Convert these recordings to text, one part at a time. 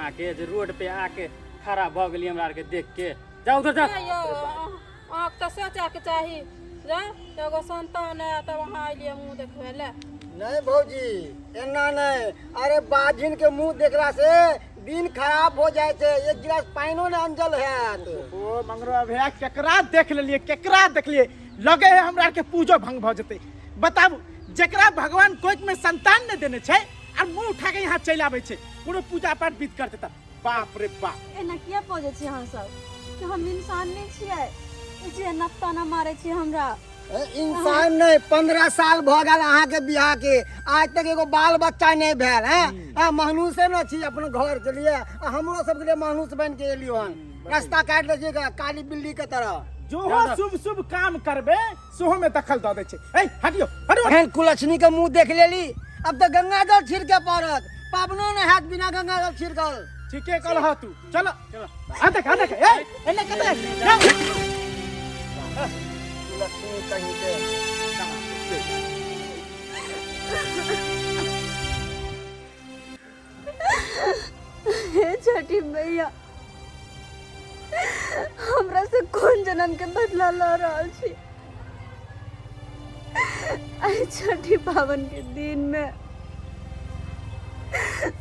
अहाँ के जे रोड पे आके खड़ा भ गेली हमरा आर के देख के। जाओ उधर जा। आँख तो सोचा के चाही जा एगो संतान है तब वहाँ अलिए मुँह देखबे ले। नहीं भौजी एना नहीं, अरे बाजिन के मुंह देखला से दिन खराब हो जाए छे। एक गिलास पाइनो ने अंजल है। ओ मंगरो भैया केकरा देख लेलिए, केकरा देख लिए लगे है हमरा के पूजो भंग भ जते। बताबू जेकरा भगवान कोइक में संतान ने देने छे और मुंह उठा के यहाँ चल आवे छे, पूरा पूजा पाठ बीत कर देता। बाप रे बाप एना किया पजे छी अहाँ सब कि हम इंसान नहीं छियै जे नफ्ताना मारे छी हमरा। इंसान नहीं, 15 साल भ गेल अहाँ के बियाह के, आज तक एगो बाल बच्चा नहीं भेल है। महनूसे न छी अपने घर के लिए, हमरो सब के लिए महनूस बन के एलियो हन। रास्ता काट लीजिएगा काली बिल्ली के तरह। जो हो शुभ शुभ काम करबे सोहो में दखल द दे छे। ए हटियो हटियो। एहन कुलछनी के मुंह देख लेली, अब तो गंगा जल छिड़के पड़त। पावनो ने हाथ बिना गंगा जल छिड़कल। ठीके कहल तू। चलो चलो आ देख ए एने कते कुलछनी कहीं के हे छठी मैया हमरा से कौन जन्म के बदला ला रहल छी। आई छठी पावन के दिन में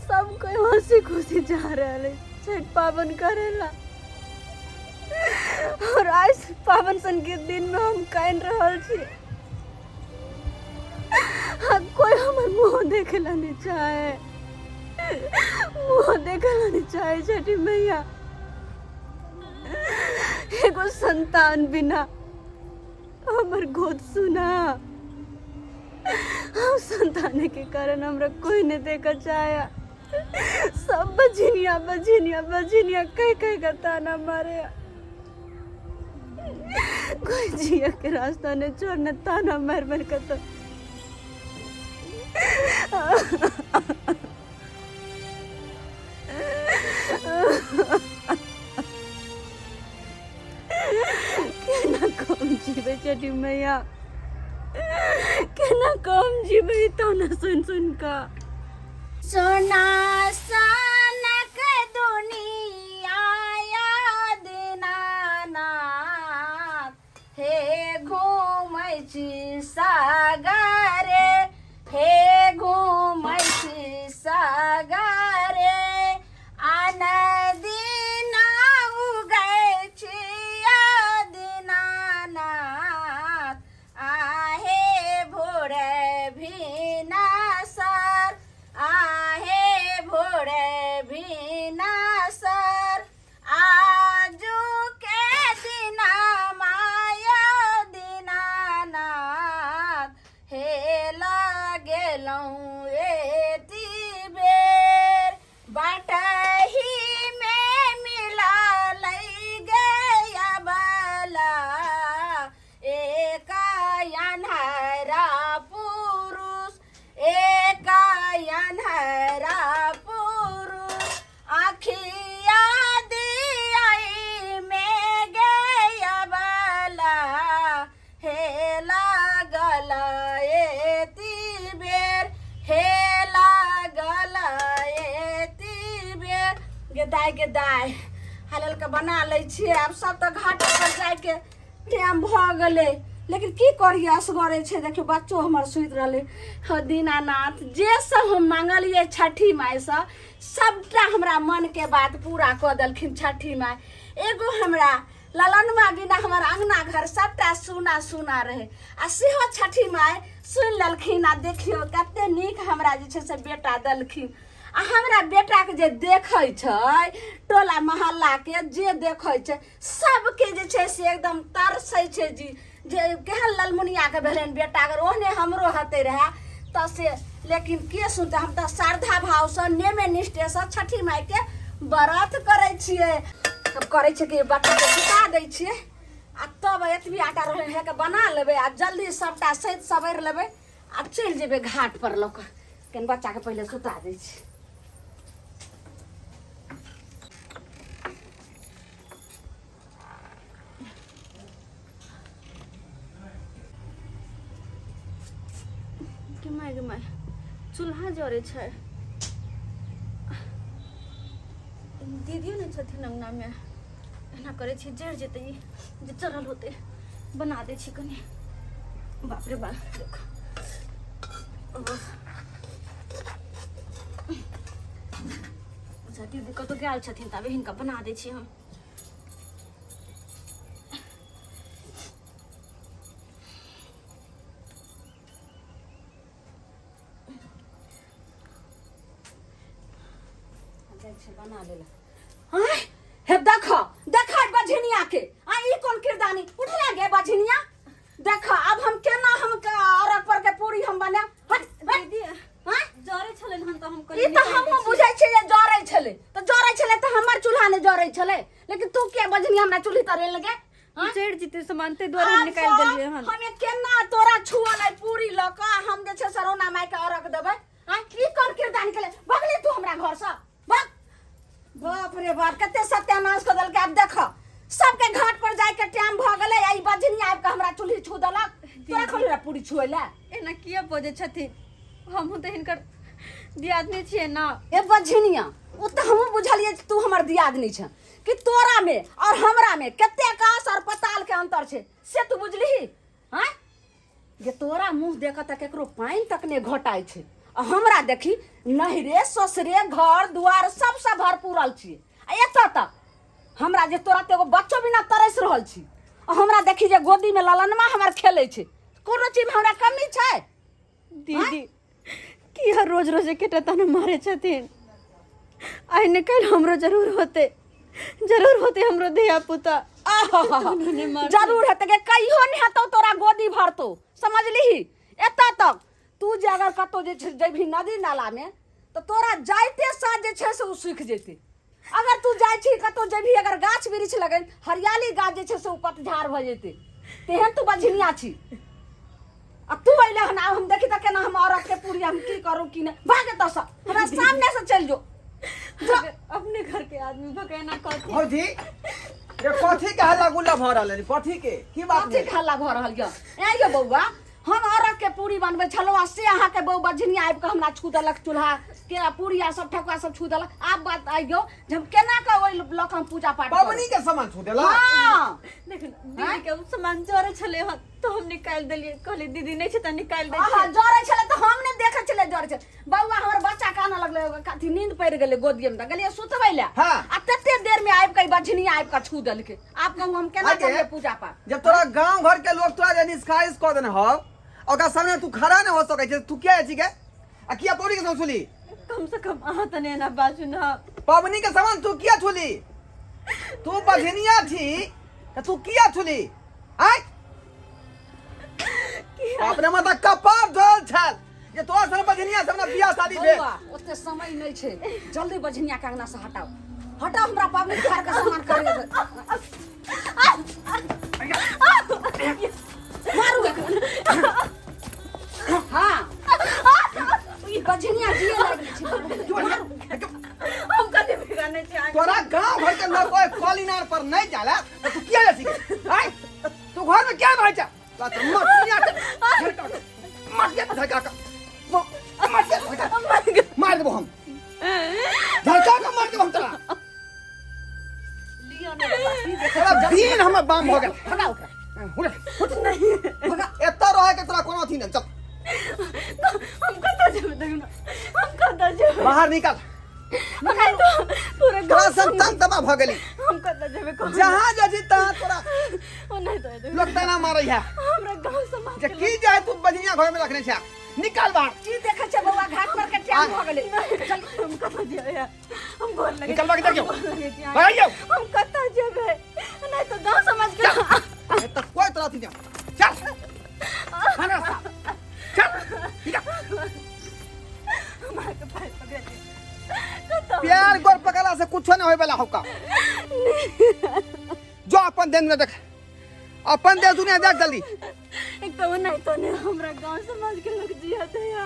सब कोई हंसी खुशी जा रहा है छठ पावन करेला, और आज पावन सन के दिन में हम कान रहल छी। कोई हमर मुंह देखेला नहीं चाहे, मुंह देखेला नहीं चाहे छठी मैया। एगो संतान बिना हमर गोद सुना, हम संतान के कारण हमरा कोई नहीं देखा चाहे। सब बजिनिया बजिनिया बजिनिया कह कह का ताना मारे। कोई जिया के रास्ता ने छोड़ने ताना मार मार कर तो केना कम जीवे छठी मैया, केना कम जीवे ताना सुन सुन का। सोना सनक दुनिया दीनानाथ, हे घूमै छी सागरे, हे घूमै छी सागरे, आन दिना उगै छी दीनानाथ, आहे भोरे भिनसर, आहे भोरे भिनसर, आजू के दिना माया दीनानाथ, हे लगेलौं एती बेर, बाटही में मिलल गया बला, एक अन्हरा पुरुष, एक अन्हरा पुरुष, आखिया दियाई में गया बला, हे लागल एती बेर, हे लागल एती बेर। गेदाय गेदाय हलल के बना लै छियै। आब सब तो घाट पर जाय के टाइम भ गेलै, लेकिन की करिए असगरे छै। देखियो बच्चो हमर सुति रहले। हो दीनानाथ, जे सब हम मांगलिए छठी माई से सबटा हमरा मन के बात पूरा कऽ देलखिन छठी माई। एगो हमरा ललनमा बिना हमर अंगना घर सबटा सुना सुना रहे, आ सेहो छठी माई सुनि लेलखिन। आ देखियो कते नीक हमरा जे छै से बेटा देलखिन। आ हमरा बेटा के जे देखै छै टोला मोहल्ला के जे देखै छै सबके जे छै से एकदम तरसै छै जी, जे केहन ललमुनिया के भेलनि बेटा। अगर ओहने हमरो हते रहे तो से, लेकिन के सुनते। हम तो श्रद्धा भाव से नेमे निष्ठे से छठी माई के व्रत करे छियै। तब करे छै कि बच्चा के सुता दै छियै, आ तब एतबी आटा रहले है के बना लेबै, आ जल्दी सबटा सैत सबैर लेबै, आ चलि जेबै घाट पर लऽ कऽ। केन बच्चा के पहिले सुता दै छियै। चूल्हा जरे छै। दीदियो नहीं छथिन अंगना में एना करे छी जड़ जेते जे चढ़ल होते बना दे छी कनी बाप रे बाप देखो दीदी कतो गेल छथिन तबे हिनका बना दे छी हम बना लेला हे देखो देखा बझनिया के आ ई कौन किरदानी उठला गे बझनिया देखा अब हम केना हम औरत पर के पूरी हम बना दीदी हां जरे छलन हम तो हम ई तो हम बुझाई छै जे जरै छले त हमर चूल्हा ने जरै छले लेकिन तू के बझनी हमरा चूल्ही तरे लगे चढ़ जीते समानते द्वारा हम निकाल देलिए हन हमें केना तोरा छुआ नै पूरी ल का हम जे छै सरोना माई के औरत देबै हां ई कौन किरदानी केले भगले तू हमरा घर से भाग बाप रे बाप कते सत्यानाश कर दल के अब देखो सबके घाट पर जाय के टाइम भ गेलै आई बजनी आब के हमरा चूल्ही छू दलक तोरा खोली रे पूरी छुएला एना किया बजे छथिन हम तो हिनकर दियादनी छिए ना ए बजनिया ओ त हम बुझलिए तू हमर दियादनी छ कि तोरा में और हमरा में कते आकाश और पताल के अंतर छै से तू बुझलिही हां जे तोरा मुंह देख त केकरो पाइन तक ने घटाय छै आ हमरा देखी नहरे ससरे घर दुआर सबसे भरपूरल छी आ एत तक हमरा जे तोरा ते एगो बच्चो बिना तरस रहल छी आ हमरा देखी जे गोदी में ललनमा हमर खेलै छै कोनो चीज में हमरा कमी छै दीदी कि हर रोज रोज केटा तना मारे छथिन आइ ने कल हमरो जरूर होते हमरो धिया पुता जरूर हेते के कहियो नहीं हेतौ तोरा गोदी भरतो समझलिही एत तक तू जे अगर कतो जे जेभी नदी नाला में तो तोरा जाइते साथ जे छै से उ सूख जेते अगर तू जाय छी कतो जेभी अगर गाछ वृक्ष लगन हरियाली गाछ जे छै से उ पतझाड़ भ जेते तेहन तू बझनिया छी अब तू अइले हन हम देखी त केना हम औरत के पूरी हम की करू की न भागे त सब हमरा सामने से चल जो अपने घर के आदमी भगाना कहते भौजी ये कथी के हल्ला गुल्ला भ रहल है कथी के की बात कथी हल्ला भ रहल य ए ये बौआ हम औरत के पूरी बनबे छलो आ से अहाँ के बौ बझनी आबि के हमरा छू दलक चूल्हा के पूरी आ सब ठकुआ सब छू दलक आब बात आइयो जब केना के ओइ लोक हम पूजा पाठ पबनी के सामान छू देला हां देखो दीदी के सामान जरे छले हन तो हम निकाल देलिए कहली दीदी नहीं छै त निकाल दे हां जरे छले त हम ने देखे छले जरे छले बौआ हमर बच्चा काना लगले कथी नींद पड़ गेले गोदिये में त गेलिए सुतबै ले हां आ तते देर में आबि के बझनी आबि के छू दलके आप कहू हम केना करिए पूजा पाठ जब तोरा गांव घर के लोग तोरा जे निष्काइस क देने हो ओका सामने तू खड़ा न हो सकै छै तू क्या अछि के आ किया पौड़ी के सुली कम से कम आहा तने ना बाजू ना पबनी के सामान तू किया छुली तू बझनिया थी त तू किया छुली आय अपने माता कपार धोल छल ये तोरा सन बझनिया से हमरा बियाह शादी भेल बौआ ओते समय नहीं छै जल्दी बझनिया के अंगना से हटाओ हटाओ हमरा पबनी घर के सामान करे मारू हां ई बझनिया जिए लागी छै हम कदे बिगाने छै तोरा गांव घर के लोग कोई कॉलिनार पर नहीं जाला त तू किया जासी आय तू घर में क्या भाई जा ला तो मटिया मर गया धक्का का मर गया मार दे हम धक्का का मार दे हम तोरा लियो ने बाबा तोरा दिन हमर बाम हो गेल भगाओ नहीं एत्ता रहे के तोरा कोनो थी न चल हम कता जेबे देखना हम कता जेबे बाहर निकल पूरा तोरा गांव सब तंग तबा भ गेली हम कता जेबे को जहां जजी तहां तोरा ओ नहीं तो लोग तना मारै है हमरा गांव समाज जे की जाय तू बजनिया घर में रखने छा निकाल बाहर की देखे छै बौआ घाट पर के टाइम भ गेलै चल हम कता जेबे हम गोर लगे निकल बाहर जाओ भाई जाओ हम कता जेबे नहीं तो गांव समाज के ए त कोई तरह थी चल खाना चल निकल हमारे के पास पकड़ प्यार गोर पकड़ा से कुछ न होय वाला होका जो अपन दिन में देख अपन दे दुनिया देख जल्दी एक तो नहीं तो ने हमरा गांव समाज के लोग जिया थे या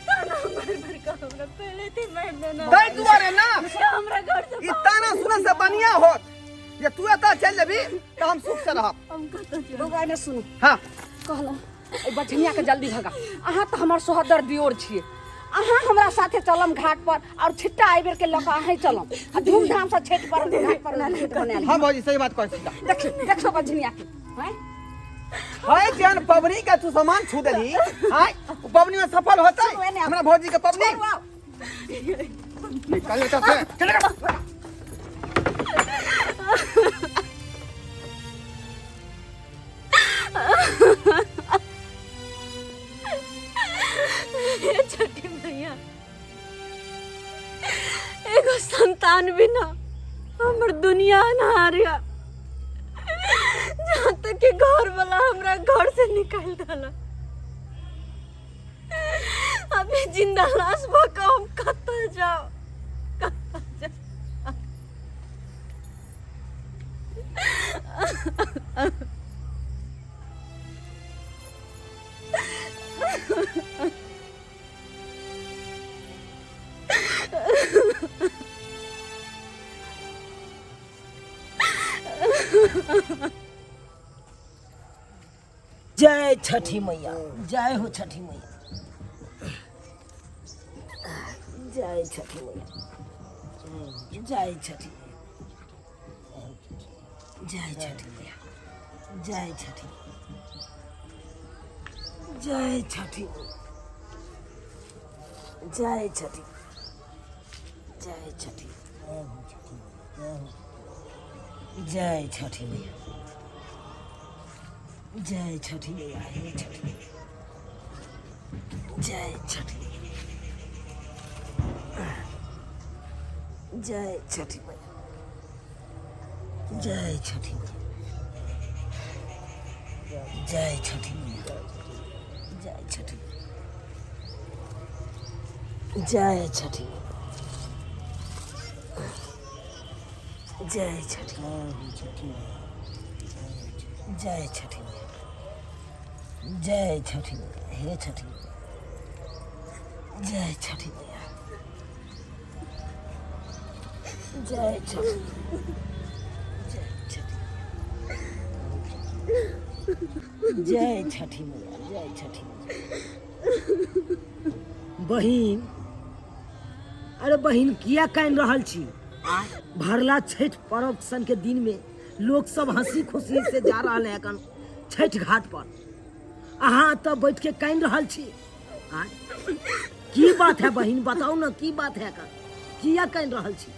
ताना भर भर का हमरा पहले थी मार देना दई दुआरे ना हमरा घर से इतना सुने से बनिया होत ये तू एता चल लेबी त हम सुख से रहब हम कता जेबे बौआ ने सुनु हां कहला ए बझनिया के जल्दी भगा अहाँ तो हमर सोहदर दियोर छिए आ अहाँ हमरा साथे चलम घाट पर और छिट्टा आई बेर के लक अहाँ चलम आ धूमधाम से छठ पर घाट पर छठ मनाएल। हाँ भौजी सही बात कहै छी। देखो बजनिया के हैं हाय जन पबनी का तू सामान छू देली हाय पबनी में सफल होतै हमरा भौजी के पबनी निकल बेटा से चल बेटा। हे छठी मैया एगो संतान बिना हमर दुनिया अनहारिया। जहाँ तक कि घर वाला हमरा घर से निकाल डाला, अभी जिंदा लाश भका हम कत्ता जाओ कत्ता जाओ। जय छठी मैया, जय हो छठी मैया, जय छठी मैया, जय छठी मैया, जय छठी मैया, जय छठी, जय छठी, जय छठी, जय छठी, जय छठी मैया, जय छठी मैया, हे छठी, जय छठी, जय छठी मैया, जय छठी मैया, जय छठी मैया, जय छठी, जय छठी, जय छठी, जय छठी मैया, जय छठी मैया, हे छठी, जय छठी मैया, जय छठी, जय छठी मैया, जय छठी मैया। बहिन, अरे बहिन किया कान रहल छी? भरला छठ पर्व सन के दिन में लोग सब हंसी खुशी से जा रहा है अखन छठ घाट पर, अहाँ तो बैठ के कान रहल छी। की बात है बहिन, बताओ ना की बात है? किया कान रहल छी?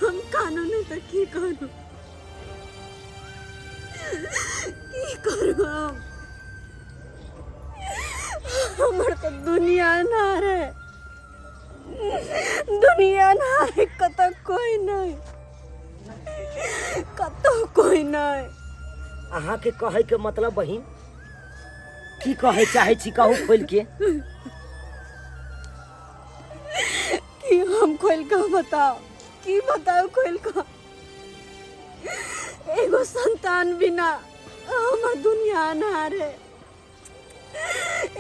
हम कानून तो की करू हम? हमर तो दुनिया अनार है, दुनिया अनार है, कतौ कोई नहीं, कतौ कोई नहीं। अहाँ के कहे के मतलब बहिन की कहे चाहे छी, कहू खोल के। कि हम खोल के बताओ, की बताओ खोल के? एगो संतान बिना हमर दुनिया अनार है,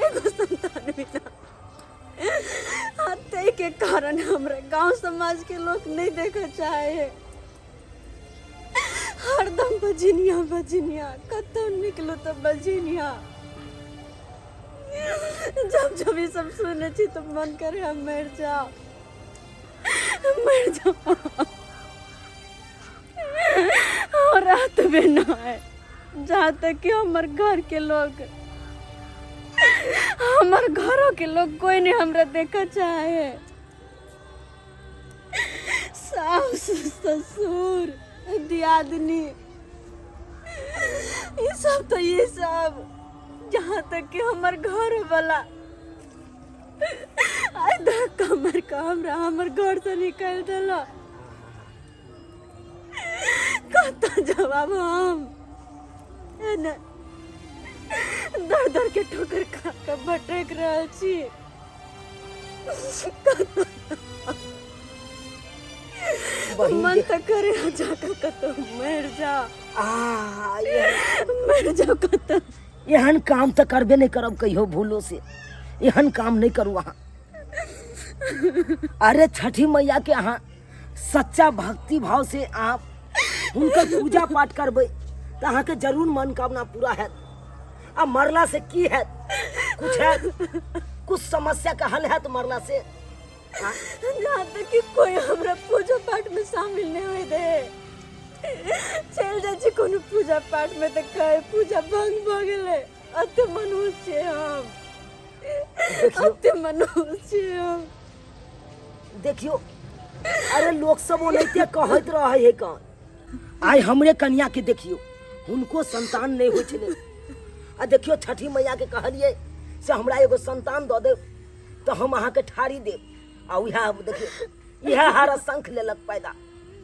एगो संतान बिना। हत्या के कारण हमारे गांव समाज के लोग नहीं देखा चाहे, हरदम बजिनिया बजिनिया, कतौ निकलो तो बजिनिया। जब जब ये सब सुने छी तो मन करे हम मर जाओ, मर जाओ। और रात में ना है, जहाँ तक कि हमारे घर के लोग, हमारे घरों के लोग कोई नहीं हमरा देखा चाहे। सास ससुर दियादनी ये सब तो ये सब, जहाँ तक कि हमारे घर वाला धक्का मार के हमरा हमारे घर से निकाल दिला। कहता जवाब हम दर दर के ठोकर खा के भटक रहा छी। मन तो करे जाकर कतो मर जा, मर जा कतो। एहन काम तो करबे नहीं करब कहियो भूलो से, एहन काम नहीं करू अहाँ। अरे छठी मैया के अहाँ सच्चा भक्ति भाव से आप उनका पूजा पाठ करबे तो अहाँ के जरूर मनोकामना पूरा है। अब मरला से की है, कुछ है कुछ समस्या का हल है तो मरला से? हाँ? जहाँ तक कि कोई हमरा पूजा पाठ में शामिल नहीं हुए दे। चल जाए कोनो पूजा पाठ में तो कहे पूजा भंग भ गेले। अते मनुष्य हम, अते मनुष्य हम। देखियो, अरे लोग सब ओनैते कहत रहे है कौन। आइ हमरे कन्या के देखियो, उनको संतान नहीं होइ छले। आ देखियो छठी मैया के कहलिए से हमरा एगो संतान दे दे तो हम अहाँ के ठारी देब। आ उहा देखियो इहा हर शंख लेलक पैदा,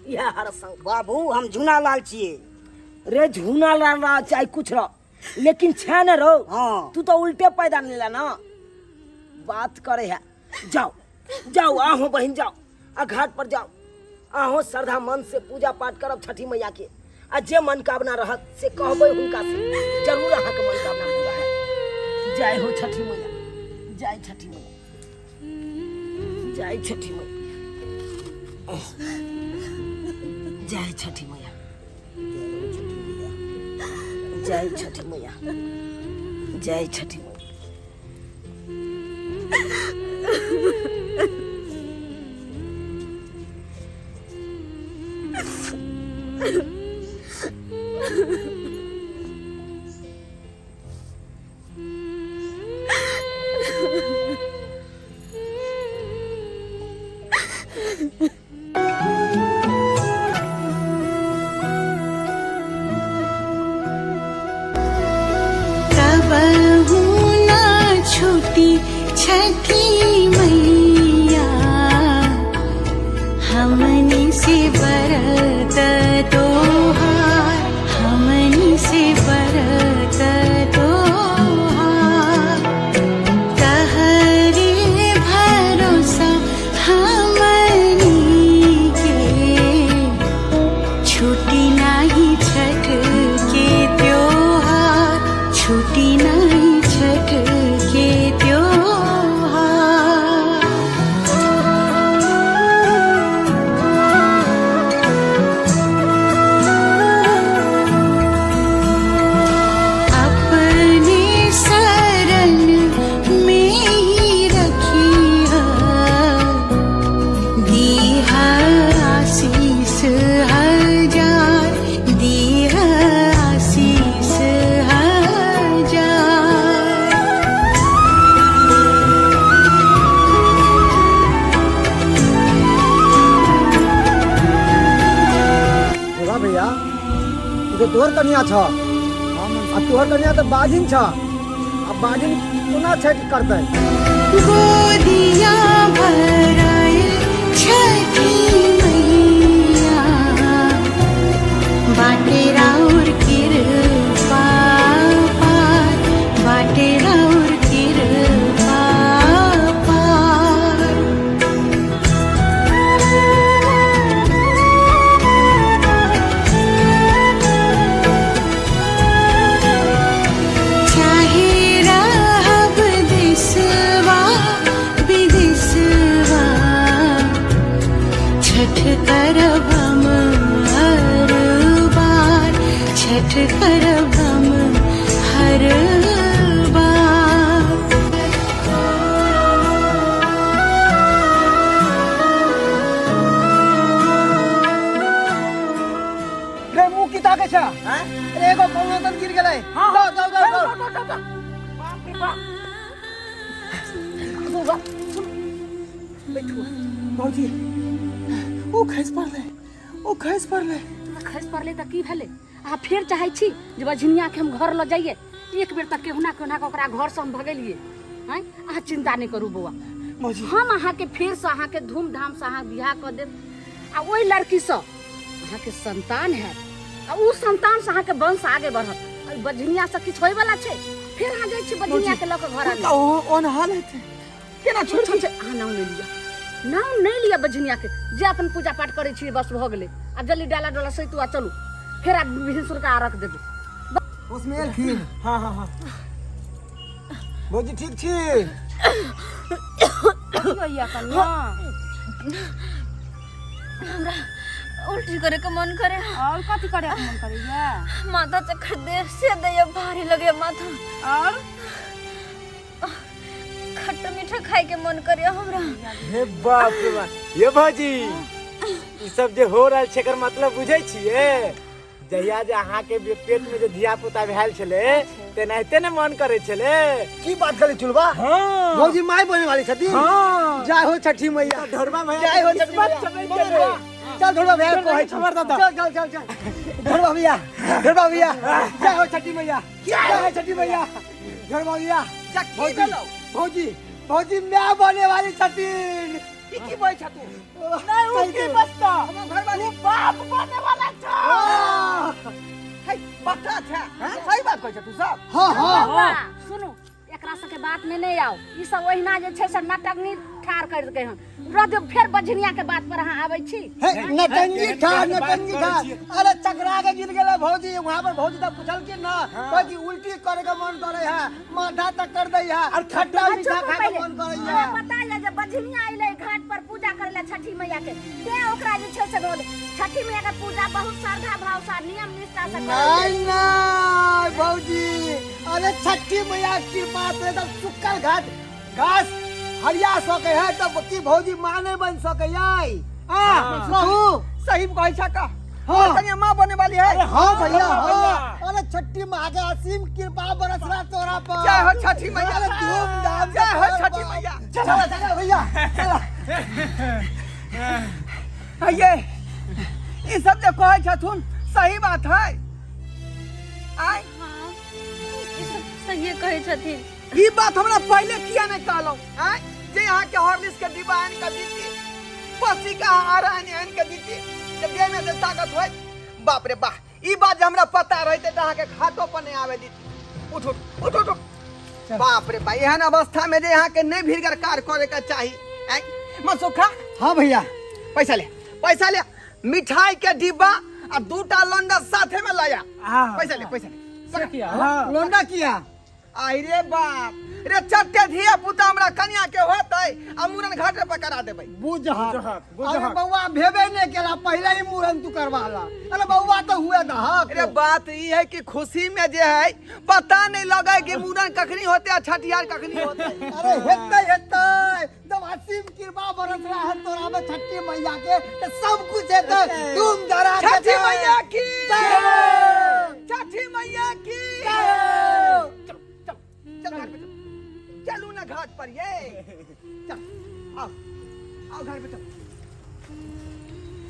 इहा हर शंख। बाबू हम झूना लाल छिए। रे झूना लाल चाहे कुछ रह, लेकिन छे न रो। हाँ। तू तो उल्टे पैदा लेला ना, बात करे है। जाओ जाओ, आहो बहन जाओ, आ घाट पर जाओ, आहो श्रद्धा मन से पूजा पाठ करब छठी मैया के। आ जे मनोकामना रहत से कहबै हुनका से, जरूर अहाँ के मनोकामना पूरा है। जय हो छठी मैया, जय छठी मैया, जय छठी मैया, जय छठी मैया, जय छठी मैया, जय छठी मैया। छठी मैया हमनी से बरत तोहार, हमनी से बरत तोहार। तहरे भरोसा हमनी के, छुट्टी नहीं छठ के त्योहार, छुट्टी नहीं छठ के त्योहार। तोहर कन्या छ आ तोहर कन्या तो बाजिन छ। अब बाजिन कोना छठ करतै? गोदिया भराए छठी मैया, बाटे राउर कृपा पार, बाटे राउर कृपा पार। छठ करब हम हर बार, छठ करब हम हर बार। रे मुंह की ताके छ? रे एगो कौनो तन गिर गेलै। जाओ जाओ जाओ। बाप रे बाप। बैठो भौजी, ओ खैस पड़ले। खस पड़ले त की भेले? आ फेर चाहै छी जे बझनिया के हम घर ल जाइए। एक बेर तक केहुना केहुना के ओकरा घर से हम भगेलिए। हैं अहाँ चिंता नहीं करू बौआ, हम अहाँ के फेर से अहाँ के धूमधाम से अहाँ बियाह कर देब। आ ओई लड़की से अहाँ के संतान है, आ उ संतान से अहाँ के वंश आगे बढ़त। बझनिया से किछ होय वाला छै? फेर अहाँ जाय छी बझनिया के ल के घर आने। ओन हालत केना छोड़ छोड़ अहाँ नाम ले लिया, नाम नहीं लिया बझनिया के। जे अपन पूजा पाठ करे छी बस भ गेले। आ जल्दी डाला डाला सहित आ चलू, फेर आ भिनसुर का रख देबे। उसमें एलखिन। हाँ हाँ हाँ। भौजी ठीक छी? भैया कन्या हमरा उल्टी करे के मन करे। और कथी करे के मन करैया? माथा चक्कर देह से दे भारी लगे माथा। और खट खट्टा मीठा खाए के मन करे हमरा। हे बाप रे बाप ये भाजी ई सब जे हो रहल छै एकर मतलब बुझै छियै जहिया जे अहाँ के पेट में जे धिया पुता भेल छले तेनाहिते ने मन करे छले। की बात करे चुलबा? हां भौजी माय बने वाली छथि। हां जय हो छठी मैया। ढोरबा भैया जय हो छठी मैया। चल ढोरबा भैया कहै छी। चल ढोरबा भैया जय हो छठी मैया। जय हो छठी मैया। ढोरबा भैया भौजी मैं बने वाली छथिन। की बोल छ तू? नहीं उसकी बस्ता हम घर वाली बाप बने वाला छ। हे पक्का छ सही बात कहै छ तू सब। हां सुनू एकरा सबके बात में नहीं आओ। ई सब ओहिना जे छै से नटंगी ठार कर के हम रद फिर बझनिया के बात पर अहाँ आबै छी। नटंगी ठार। अरे चकरा के गिर गेले भौजी। वहां पर भौजी तक पूछल कि ना भौजी उल्टी करे के मन करे है माथा तक कर दई है और खट्टा मीठा खाए के मन करे है। पता है जे बझनिया आइले घाट पर पूजा करेला छठी मैया के ते ओकरा जे छै से बोले छठी मैया के पूजा बहुत श्रद्धा भाव से नियम निष्ठा से नहीं नहीं भौजी। अरे छठी मैया की कृपा से तब सुक्कर घास हरिया सके है तब की भौजी मां नहीं बन सके है। कहू सही कहै छ का? हाँ। कन्या मां बने वाली है। हाँ भैया हाँ। अरे छठी माँ के असीम कृपा बरसला तोरा पर। जय हो छठी मैया। अरे धूमधाम से जय हो छठी मैया। चला भैया चला। ये ई सब जे कहै छथुन सही बात है। आय हाँ ई सब सही कहे छथिन। ई बात हमरा पहले किया नहीं कहलौ? आय जे यहाँ के हॉर्लिक्स के डिब्बा आन के दीती पसी का आहार आन के दीती जब देह में से ताकत होय। बाप रे बाप ई बात जे हमरा पता रहते त अहाँ के खातो पर नहीं आवे दीती। उठ उठ उठ उठ। बाप रे बाप एहन अवस्था में जे यहाँ के नहीं भीड़गर कार्य करे के चाहिए। आय मसुखा हाँ भैया पैसा ले मिठाई के डिब्बा और दूटा लंडा साथे में लाया। पैसा ले लोंडा किया। आई रे बाप रे चट्टे धिया पुता हमरा कन्या के होतै आ मूरन घाटे पर करा देबै। बुझहत अरे बउआ भेबे नहीं केला पहले ही मुरन तू करवाला। अरे बउआ तो हुए दहक। अरे बात ई है कि खुशी में जे है पता नहीं लगे कि मूरन कखनी होते आ छठियार कखनी होते। अरे हेतै जब असीम कृपा बरसला है तोरा में छठी मैया के तो सब कुछ हेतै। तुम जरा छठी मैया की जय हो। छठी मैया की जय हो। चल घर पे चलू ना घाट पर ये चल आओ घर पे चल।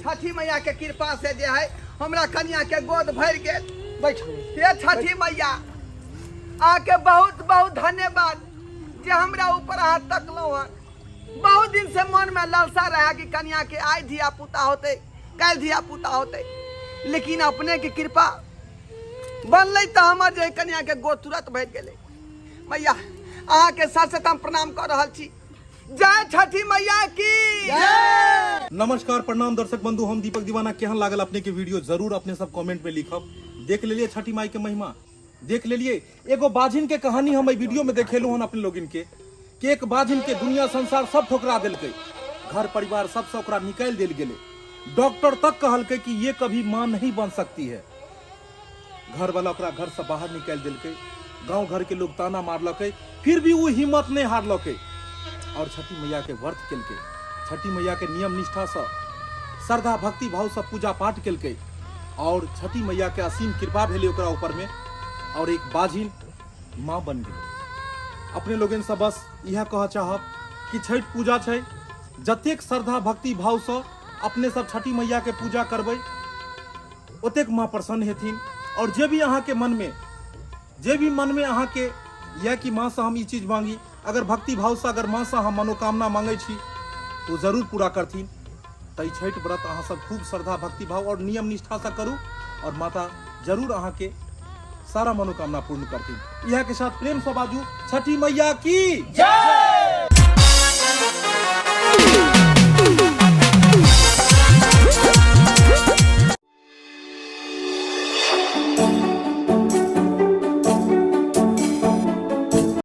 छठी मैया के कृपा से जे है हमरा कन्या के गोद भर गेल। बैठो हे छठी मैया आके बहुत बहुत धन्यवाद जे हमरा ऊपर हाथ तकलो है। बहुत दिन से मन में लालसा रहा कि कन्या के आज धिया पुता होते कल धिया पुता होते लेकिन अपने की कृपा बनले तो हमर जे कन्या के गोद तुरंत भर गेले। मैया अहाँ के साथ साथ हम प्रणाम कर रहल छी। जय छठी मैया की। नमस्कार प्रणाम दर्शक बंधु हम दीपक दीवाना। केहन लागल अपने के वीडियो जरूर अपने सब कमेंट में लिखब। देख लेलिए छठी माई के महिमा देख लेलिए। एगो बाझिन के कहानी हम वीडियो में देखेलू हन अपने लोगिन के कि एक बाझिन के दुनिया संसार सब ठोकरा दिलकै घर परिवार सब से ओकरा निकाल दिल गेले। डॉक्टर तक कहलकै कि ये कभी मां नहीं बन सकती है। घर वाला ओकरा घर से बाहर निकाल दिलकै। गांव घर के लोग ताना मारलकै फिर भी वो हिम्मत नहीं हारलकै और छठी मैया के व्रत केलकै। छठी मैया के नियम निष्ठा से श्रद्धा भक्ति भाव से पूजा पाठ केलकै और छठी मैया के असीम कृपा भेलै ओकरा ऊपर में और एक बाझिन माँ बन गेलै। अपने लोगन से बस यह कह चाहब कि छठ पूजा छै जतेक श्रद्धा भक्ति भाव से अपने सब छठी मैया के पूजा करबै ओतेक माँ प्रसन्न हेथिन। और जे भी अहाँ के मन में अहाँ के यह कि माँ से हम ई चीज मांगी अगर भक्ति भाव से अगर माँ से हम मनोकामना मांगे छी तो जरूर पूरा करथिन। तो छठ व्रत अहाँ सब खूब श्रद्धा भक्ति भाव और नियम निष्ठा से करू और माता जरूर अहाँ के सारा मनोकामना पूर्ण करथिन। यह के साथ प्रेम से बाजू छठी मैया की जय।